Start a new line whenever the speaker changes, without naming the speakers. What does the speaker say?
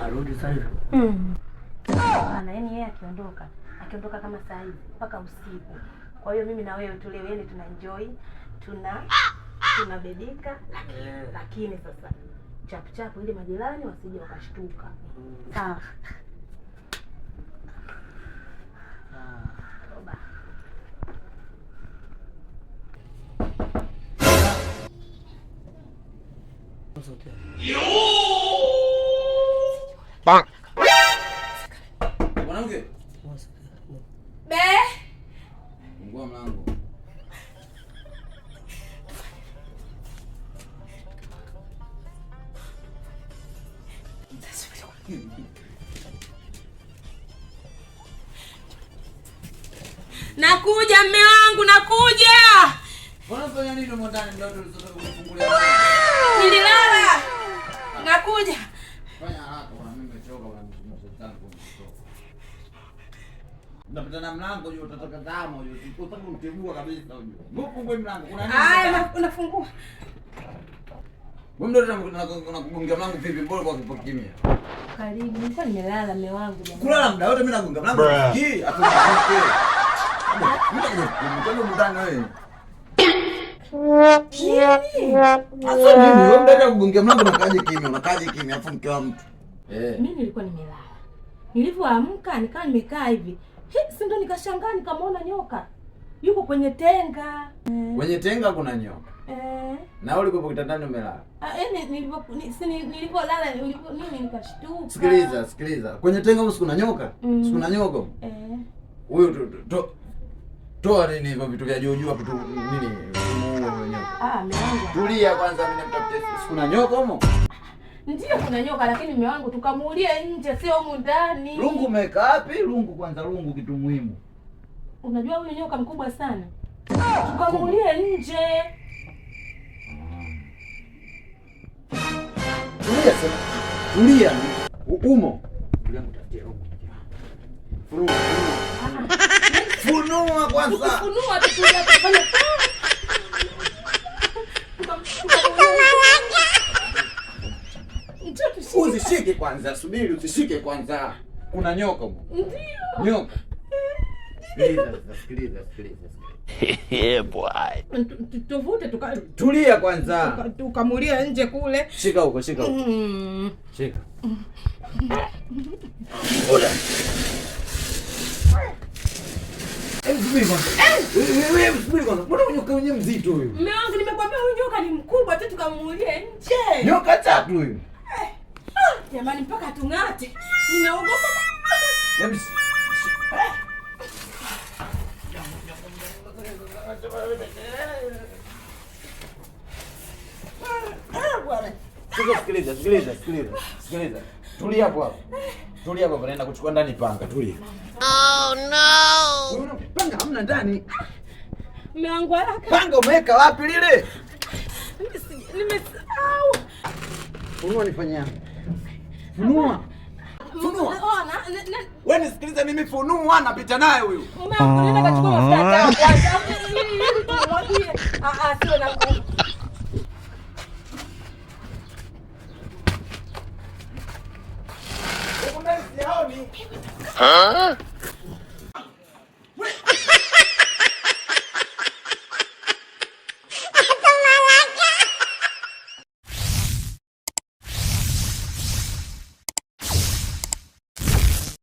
Arudi sasa hivi.
Ana yani yeye akiondoka kama saa hizi mpaka usiku. Kwa hiyo mimi na wewe tu leo yani tuna enjoy, tunabedika lakini sasa chapu ile majirani wasije wakashtuka. Sawa.
Bang.
Mwanamke.
Be.
Fungua mlango.
Nakuja mme wangu, nakuja.
Unafanya nini huko ndani ndio tulisema kufungulia?
Nililala. Nakuja.
Fanya haraka bwana, mimi nimechoka bwana, nimeshaanza kuchoka. Unapita na mlango hiyo utatoka damu hiyo. Utaka kumtibua kabisa hiyo. Ngofungue mlango. Kuna nini?
Haya, unafungua.
Wewe ndio unakugonga mlango vipi bora kwa kimya?
Karibu. Nilikuwa nimelala mme wangu jamani.
Kulala muda wote mimi nagonga mlango. Hii atuke. Mtendo mtano wewe. Asa nini? Wewe mdada kugonga mlango unakaje kimya afu mke wa mtu.
Mimi nilikuwa nimelala. Nilipoamka nikawa nimekaa hivi. Si ndo nikashangaa nikamwona nyoka. Yuko kwenye tenga.
Kwenye tenga kuna nyoka. Na wewe ulikuwa kitandani umelala.
Nilipolala nini nikashtuka.
Sikiliza. Kwenye tenga huko kuna nyoka? Kuna nyoka? Huyo toa nini hivyo vitu vya juu hapo tu nini? Muue nyoka.
Mume wangu.
Tulia kwanza mimi nimtafutie. Kuna nyoka huko?
Ndio kuna nyoka lakini mume wangu tukamuulia nje sio humu ndani.
Lungu umeweka wapi? Lungu kwanza, lungu kitu muhimu.
Unajua huyu nyoka mkubwa sana. Tukamuulia nje.
Tulia. Umo. Tulia mtafutie lungu. Funua kwanza.
Funua tutulia kufanya.
Usishike kwanza, subiri usishike kwanza. Kuna nyoka huko.
Ndio.
Nyoka. Sikiliza.
Boy. Tuvute
tulia kwanza.
Tukamulia nje kule.
Shika huko. Shika. Oda. Subiri kwanza. Mbona nyoka mwenyewe mzito huyu?
Mume wangu nimekwambia huyu nyoka ni mkubwa tu tukamulia nje.
Nyoka tatu huyu.
Jamani mpaka tungate. Ninaogopa.
Sikiliza. Tulia hapo. Naenda kuchukua ndani panga. Tulia.
Oh no.
Wewe panga hamna ndani.
Mume wangu haraka.
Panga umeweka wapi lile?
Nimesahau.
Funua nifanyia. Funua. Wewe nisikilize mimi, funua napita naye huyu.
Mume wangu nenda kachukua mafuta yako. Sio na nguvu.
Uko ndani sioni.